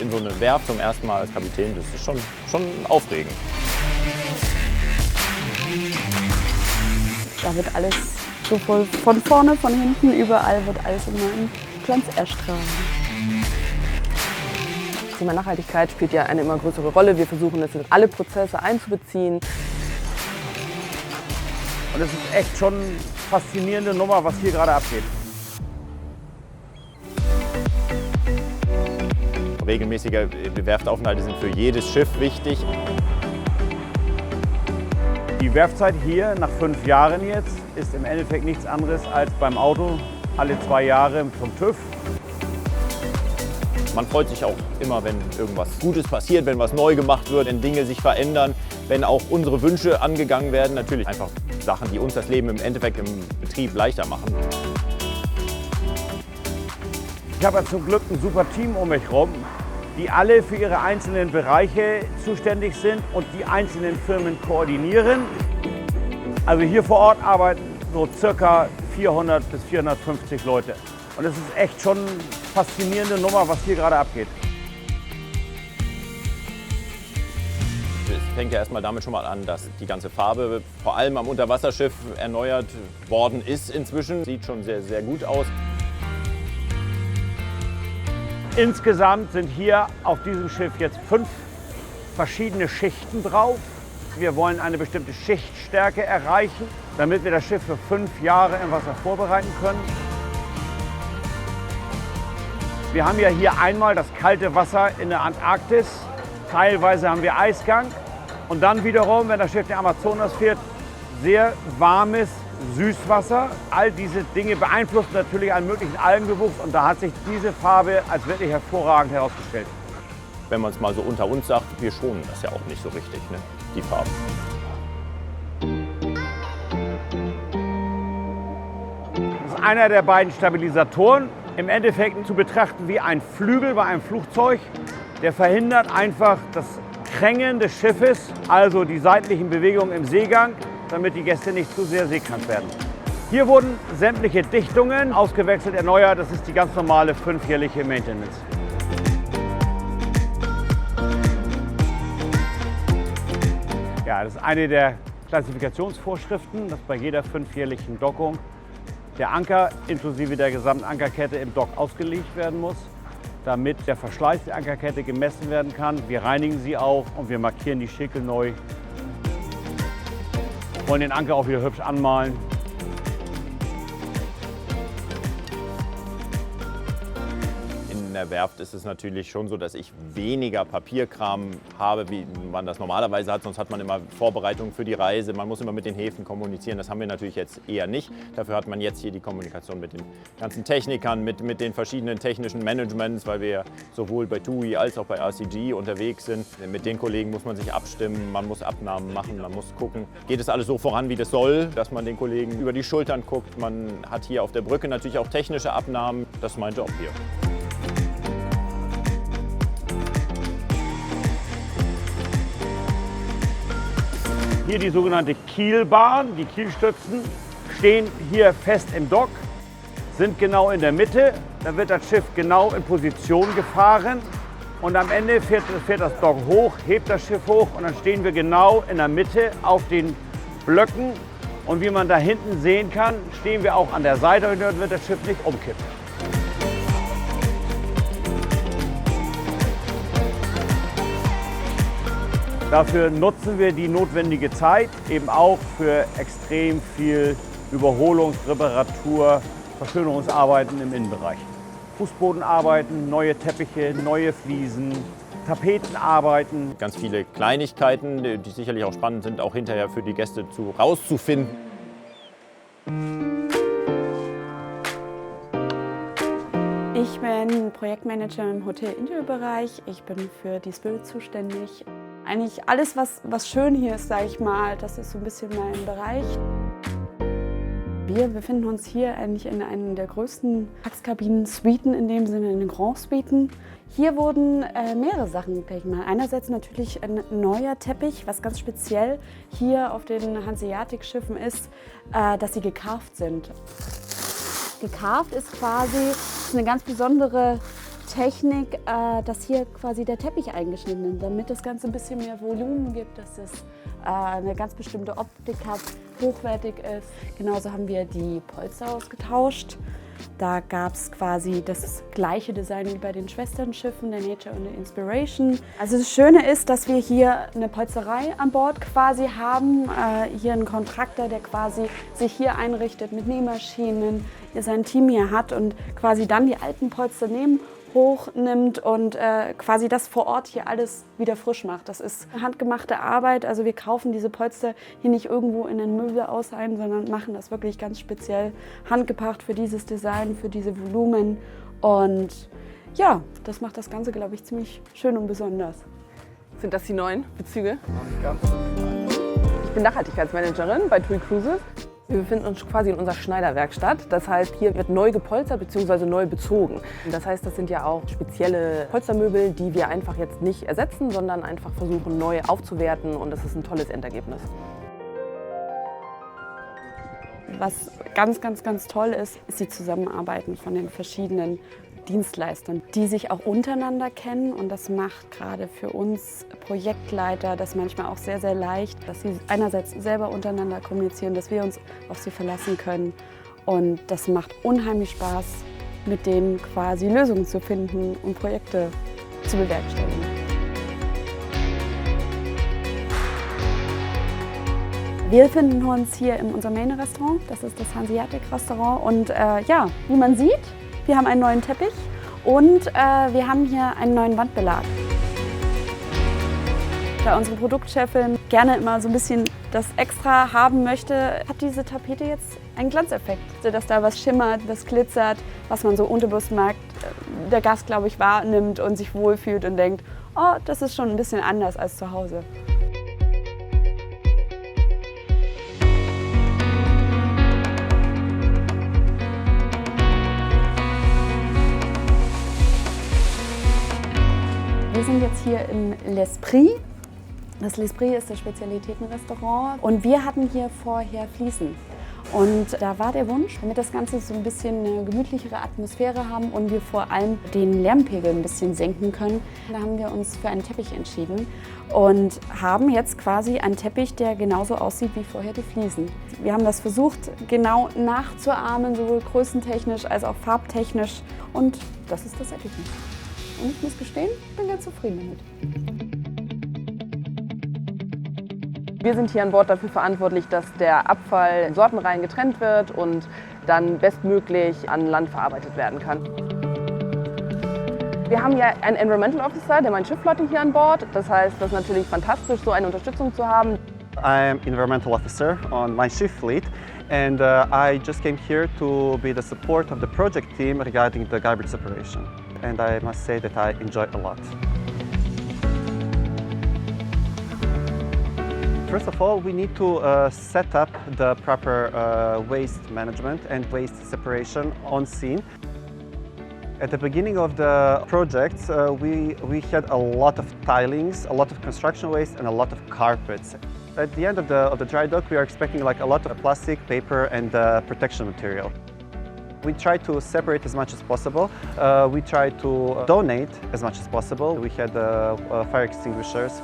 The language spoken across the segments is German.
in so eine Werft zum ersten Mal als Kapitän, das ist schon aufregend. Da wird alles sowohl von vorne, von hinten, überall wird alles immer in Glanz erstrahlen. Das Thema Nachhaltigkeit spielt ja eine immer größere Rolle. Wir versuchen es in alle Prozesse einzubeziehen. Und es ist echt schon eine faszinierende Nummer, was hier gerade abgeht. Regelmäßige Werftaufenthalte sind für jedes Schiff wichtig. Die Werfzeit hier nach 5 Jahren jetzt ist im Endeffekt nichts anderes als beim Auto alle 2 Jahre zum TÜV. Man freut sich auch immer, wenn irgendwas Gutes passiert, wenn was neu gemacht wird, wenn Dinge sich verändern, wenn auch unsere Wünsche angegangen werden. Natürlich einfach Sachen, die uns das Leben im Endeffekt im Betrieb leichter machen. Ich habe zum Glück ein super Team um mich herum, die alle für ihre einzelnen Bereiche zuständig sind und die einzelnen Firmen koordinieren. Also hier vor Ort arbeiten so circa 400 bis 450 Leute. Und es ist echt schon eine faszinierende Nummer, was hier gerade abgeht. Es fängt ja erstmal damit schon mal an, dass die ganze Farbe vor allem am Unterwasserschiff erneuert worden ist inzwischen. Sieht schon sehr, sehr gut aus. Insgesamt sind hier auf diesem Schiff jetzt 5 verschiedene Schichten drauf. Wir wollen eine bestimmte Schichtstärke erreichen, damit wir das Schiff für 5 Jahre im Wasser vorbereiten können. Wir haben ja hier einmal das kalte Wasser in der Antarktis. Teilweise haben wir Eisgang. Und dann wiederum, wenn das Schiff den Amazonas fährt, sehr warmes Süßwasser. All diese Dinge beeinflussen natürlich einen möglichen Algenbewuchs. Und da hat sich diese Farbe als wirklich hervorragend herausgestellt. Wenn man es mal so unter uns sagt, wir schonen das ja auch nicht so richtig, ne? Die Farben. Das ist einer der beiden Stabilisatoren. Im Endeffekt zu betrachten wie ein Flügel bei einem Flugzeug. Der verhindert einfach das Krängen des Schiffes, also die seitlichen Bewegungen im Seegang, damit die Gäste nicht zu sehr seekrank werden. Hier wurden sämtliche Dichtungen ausgewechselt, erneuert. Das ist die ganz normale 5-jährliche Maintenance. Ja, das ist eine der Klassifikationsvorschriften, dass bei jeder 5-jährlichen Dockung der Anker inklusive der gesamten Ankerkette im Dock ausgelegt werden muss, damit der Verschleiß der Ankerkette gemessen werden kann. Wir reinigen sie auch und wir markieren die Schickel neu. Wollen den Anker auch wieder hübsch anmalen. In der Werft ist es natürlich schon so, dass ich weniger Papierkram habe, wie man das normalerweise hat. Sonst hat man immer Vorbereitungen für die Reise. Man muss immer mit den Häfen kommunizieren. Das haben wir natürlich jetzt eher nicht. Dafür hat man jetzt hier die Kommunikation mit den ganzen Technikern, mit den verschiedenen technischen Managements, weil wir sowohl bei TUI als auch bei RCG unterwegs sind. Mit den Kollegen muss man sich abstimmen, man muss Abnahmen machen, man muss gucken, geht es alles so voran, wie das soll, dass man den Kollegen über die Schultern guckt. Man hat hier auf der Brücke natürlich auch technische Abnahmen. Das meinte auch hier. Hier die sogenannte Kielbahn, die Kielstützen, stehen hier fest im Dock, sind genau in der Mitte. Dann wird das Schiff genau in Position gefahren und am Ende fährt das Dock hoch, hebt das Schiff hoch und dann stehen wir genau in der Mitte auf den Blöcken. Und wie man da hinten sehen kann, stehen wir auch an der Seite und dort wird das Schiff nicht umkippen. Dafür nutzen wir die notwendige Zeit eben auch für extrem viel Überholungs-, Reparatur-, Verschönerungsarbeiten im Innenbereich. Fußbodenarbeiten, neue Teppiche, neue Fliesen, Tapetenarbeiten. Ganz viele Kleinigkeiten, die sicherlich auch spannend sind, auch hinterher für die Gäste rauszufinden. Ich bin Projektmanager im Hotel-Interior-Bereich. Ich bin für die Spirit zuständig. Eigentlich alles, was schön hier ist, sage ich mal, das ist so ein bisschen mein Bereich. Wir befinden uns hier eigentlich in einer der größten Pax-Kabinen-Suiten, in dem Sinne in den Grand-Suiten. Hier wurden mehrere Sachen geprägt. Einerseits natürlich ein neuer Teppich, was ganz speziell hier auf den Hanseatic-Schiffen ist, dass sie gecarved sind. Gecarved ist quasi eine ganz besondere Technik, dass hier quasi der Teppich eingeschnitten ist, damit das Ganze ein bisschen mehr Volumen gibt, dass es eine ganz bestimmte Optik hat, hochwertig ist. Genauso haben wir die Polster ausgetauscht. Da gab es quasi das gleiche Design wie bei den Schwesternschiffen, der Nature und der Inspiration. Also das Schöne ist, dass wir hier eine Polsterei an Bord quasi haben. Hier einen Kontraktor, der quasi sich hier einrichtet mit Nähmaschinen, der sein Team hier hat und quasi dann die alten Polster hochnimmt und quasi das vor Ort hier alles wieder frisch macht. Das ist handgemachte Arbeit, also wir kaufen diese Polster hier nicht irgendwo in ein Möbelhaus ein, sondern machen das wirklich ganz speziell handgebracht für dieses Design, für diese Volumen und ja, das macht das Ganze, glaube ich, ziemlich schön und besonders. Sind das die neuen Bezüge? Ich bin Nachhaltigkeitsmanagerin bei TUI Cruises. Wir befinden uns quasi in unserer Schneiderwerkstatt. Das heißt, hier wird neu gepolstert bzw. neu bezogen. Das heißt, das sind ja auch spezielle Polstermöbel, die wir einfach jetzt nicht ersetzen, sondern einfach versuchen, neu aufzuwerten und das ist ein tolles Endergebnis. Was ganz, ganz, ganz toll ist, ist die Zusammenarbeit von den verschiedenen Dienstleistern, die sich auch untereinander kennen und das macht gerade für uns Projektleiter das manchmal auch sehr, sehr leicht, dass sie einerseits selber untereinander kommunizieren, dass wir uns auf sie verlassen können und das macht unheimlich Spaß, mit denen quasi Lösungen zu finden und Projekte zu bewerkstelligen. Wir befinden uns hier in unserem Main-Restaurant, das ist das Hanseatic-Restaurant und ja, wie man sieht, wir haben einen neuen Teppich und wir haben hier einen neuen Wandbelag. Da unsere Produktchefin gerne immer so ein bisschen das Extra haben möchte, hat diese Tapete jetzt einen Glanzeffekt, dass da was schimmert, das glitzert, was man so unterbewusst merkt, der Gast, glaube ich, wahrnimmt und sich wohlfühlt und denkt, oh, das ist schon ein bisschen anders als zu Hause. Wir sind jetzt hier im L'Esprit. Das L'Esprit ist das Spezialitätenrestaurant und wir hatten hier vorher Fliesen. Und da war der Wunsch, damit das Ganze so ein bisschen eine gemütlichere Atmosphäre haben und wir vor allem den Lärmpegel ein bisschen senken können, da haben wir uns für einen Teppich entschieden und haben jetzt quasi einen Teppich, der genauso aussieht wie vorher die Fliesen. Wir haben das versucht, genau nachzuahmen, sowohl größentechnisch als auch farbtechnisch und das ist das Ergebnis. Und ich muss gestehen, ich bin ganz zufrieden damit. Wir sind hier an Bord dafür verantwortlich, dass der Abfall in Sortenreihen getrennt wird und dann bestmöglich an Land verarbeitet werden kann. Wir haben ja einen Environmental Officer, der mein Schiff flottet hier an Bord. Das heißt, das ist natürlich fantastisch, so eine Unterstützung zu haben. I'm Environmental Officer on my ship fleet and I just came here to be the support of the project team regarding the garbage separation. And I must say that I enjoy it a lot. First of all, we need to set up the proper waste management and waste separation on scene. At the beginning of the project, we had a lot of tilings, a lot of construction waste and a lot of carpets. At the end of the dry dock, we are expecting like a lot of plastic, paper and protection material. We try to separate as much as possible. We try to donate as much as possible. We had fire extinguishers.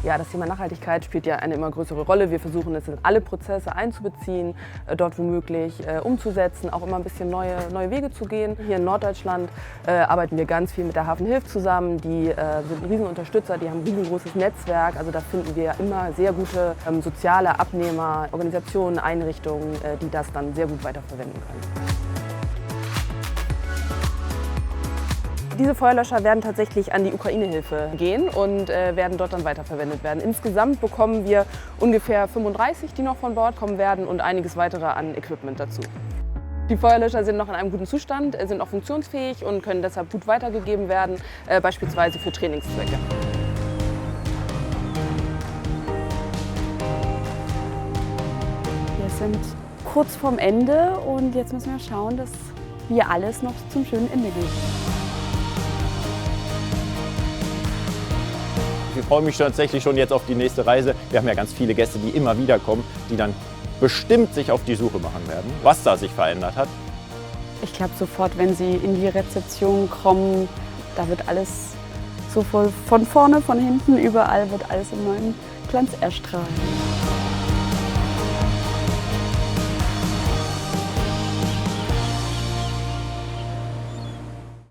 Ja, das Thema Nachhaltigkeit spielt ja eine immer größere Rolle. Wir versuchen es in alle Prozesse einzubeziehen, dort womöglich umzusetzen, auch immer ein bisschen neue Wege zu gehen. Hier in Norddeutschland arbeiten wir ganz viel mit der Hafenhilfe zusammen. Die sind ein Riesenunterstützer, die haben ein riesengroßes Netzwerk. Also da finden wir immer sehr gute soziale Abnehmer, Organisationen, Einrichtungen, die das dann sehr gut weiterverwenden können. Diese Feuerlöscher werden tatsächlich an die Ukraine-Hilfe gehen und werden dort dann weiterverwendet werden. Insgesamt bekommen wir ungefähr 35, die noch von Bord kommen werden und einiges weitere an Equipment dazu. Die Feuerlöscher sind noch in einem guten Zustand, sind auch funktionsfähig und können deshalb gut weitergegeben werden, beispielsweise für Trainingszwecke. Wir sind kurz vorm Ende und jetzt müssen wir schauen, dass hier alles noch zum schönen Ende geht. Ich freue mich tatsächlich schon jetzt auf die nächste Reise. Wir haben ja ganz viele Gäste, die immer wieder kommen, die dann bestimmt sich auf die Suche machen werden, was da sich verändert hat. Ich glaube sofort, wenn Sie in die Rezeption kommen, da wird alles sowohl von vorne, von hinten, überall wird alles im neuen Glanz erstrahlen.